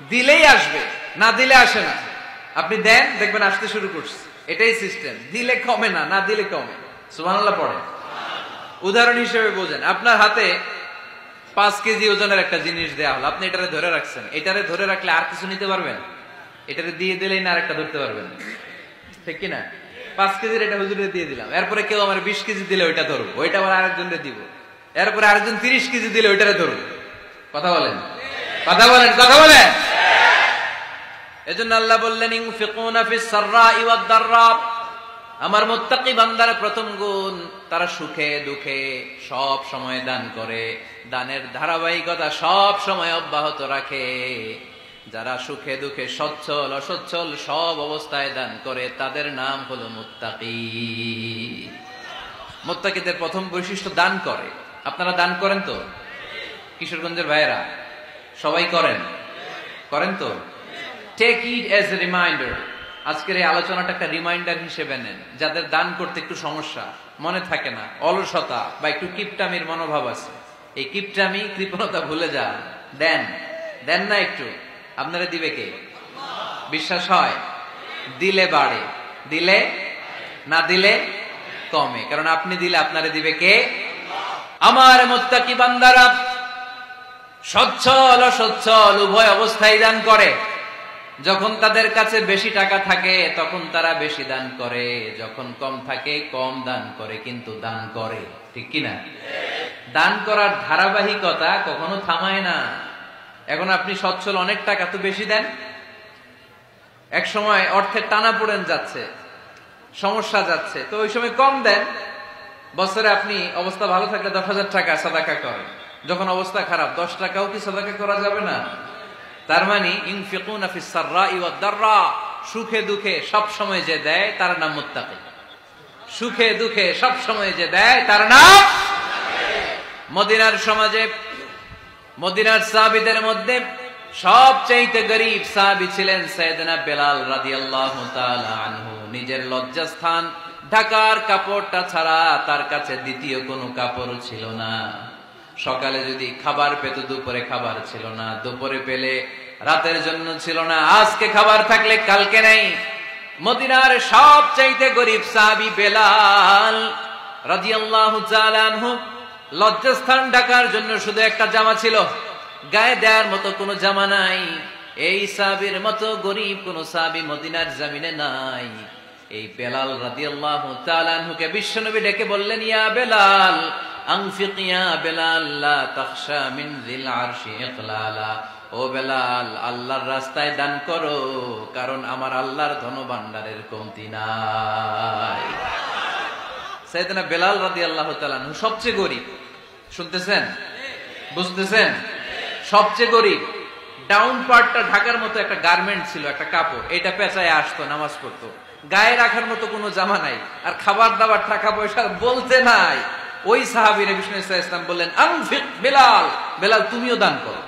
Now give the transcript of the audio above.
দিলেই আসবে, না দিলে আসে না। আপনি দেন, দেখবেন আসতে শুরু করছে। এটাই সিস্টেম। দিলে কমে না, না দিলে কমে। সুবহানাল্লাহ পড়ে। উদাহরণ হিসেবে বোঝেন, আপনার হাতে 5 কেজি ওজনের একটা জিনিস দেয়া হলো, আপনি এটারে ধরে রাখছেন। এটারে ধরে রাখলে আর কিছু নিতে পারবেন? এটারে দিয়ে দিলেই না আরেকটা ধরতে পারবেন, ঠিক কিনা? 5 কেজির এটা হুজুরে দিয়ে দিলাম, এরপরে কেউ আমার 20 কেজি দিলে ওইটা ধরবো, ওইটা আবার আরেকজনকে দিব, এরপরে আরেকজন 30 কেজি দিলে ওইটারে ধরবো। কথা বলেন, কথা বলেন, কথা বলেন। এজন্য আল্লাহ বললেন ইনফিকুনা ফিস সাররাই ওয়াদ দাররা। আমার মুত্তাকি বান্দার প্রথম গুণ, তারা সুখে দুঃখে সব সময় দান করে, দানের ধারাবাহিকতা সব সময় অব্যাহত রাখে। যারা সুখে দুঃখে সচ্ছল অসচ্ছল সব অবস্থায় দান করে, তাদের নাম হলো মুত্তাকি। মুত্তাকিদের প্রথম বৈশিষ্ট্য দান করে। আপনারা দান করেন তো? কিশোরগঞ্জের ভাইয়েরা সবাই করেন? করেন তো? Take it as a reminder. আজকের এই আলোচনাটা একটা রিমাইন্ডার হিসেবে নেন। যাদের দান করতে একটু সমস্যা, মনে থাকে না, অলসতা বা একটু কিপটামির মনোভাব আছে, এই কিপটামি কৃপণতা ভুলে যান। দেন, দেন না একটু, আপনারা দিবে কে? বিশ্বাস হয়? দিলে বাড়ে, দিলে না দিলে কমে। কারণ আপনি দিলে আপনারে দিবে কে? আমার মুত্তাকি বান্দারা সচ্ছল অসচ্ছল উভয় অবস্থায় দান করে। যখন তাদের কাছে বেশি টাকা থাকে তখন তারা বেশি দান করে, যখন কম থাকে কম দান করে, কিন্তু দান করে, ঠিক কিনা? দান করার ধারাবাহিকতা কখনো থামায় না। এখন আপনি সচ্ছল, অনেক টাকা তো বেশি দেন, এক সময় অর্থের টানা পড়েন যাচ্ছে, সমস্যা যাচ্ছে, তো ওই সময় কম দেন। বছরে আপনি অবস্থা ভালো থাকলে 10,000 টাকা সাদাকা করেন, যখন অবস্থা খারাপ 10 টাকাও কি সাদাকা করা যাবে না? তার মানে ইনফিকুনা ফিস সাররাই ওয়াদ দাররা, সুখে দুঃখে সব সময় যে দেয় তার নাম মুত্তাকি। সুখে দুঃখে সব সময় যে দেয় তার নাম। মদিনার সমাজে, মদিনার সাহাবীদের মধ্যে সবচেয়ে গরীব সাহাবী ছিলেন সাইয়েদনা বেলাল রাদিয়াল্লাহু তাআলা আনহু। নিজের লজ্জাস্থান ঢাকার কাপড়টা ছাড়া তার কাছে দ্বিতীয় কোনো কাপড় ছিল না। সকালে যদি খাবার পেত, দুপুরে খাবার ছিল না, দুপুরে পেলে রাতের জন্য ছিল না, আজকে খাবার থাকলে কালকে নাই। মদিনার সবচাইতে গরীব সাহাবী বেলাল রাদিয়াল্লাহু তাআলা আনহু, লজ্জাস্থান ঢাকার জন্য শুধু একটা জামা ছিল, গায়ে দেওয়ার মতো কোনো জামা নাই। এই সাহাবীর মতো গরীব কোন সাহাবী মদিনার জমিনে নাই। এই বেলাল রাদিয়াল্লাহু তাআলা আনহুকে বিশ্বনবী ডেকে বললেন, ইয়া বেলাল আনফিক ইয়া বেলাল লা তাখশা মিন যিল আরশি ইকলালা। ও বেলাল, আল্লাহর রাস্তায় দান করো, কারণ আমার আল্লাহর ধনভাণ্ডারের কমতি নাই। সাইয়েদনা বেলাল রাদিয়াল্লাহু তাআলা আনহু সবচেয়ে গরীব। শুনতেছেন? বুঝতেছেন? সবচেয়ে গরীব। ডাউন পার্টটা ঢাকার মতো একটা গার্মেন্ট ছিল, একটা কাপড়, এটা পেঁচায় আসতো, নামাজ পড়তো। গায়ে রাখার মতো কোনো জামা নাই, আর খাবার দাবার টাকা পয়সা বলতে নাই। ওই সাহাবীর বিষ্ণু ইসলাম বললেন, আনফিক বেলাল, বেলাল তুমিও দান করো।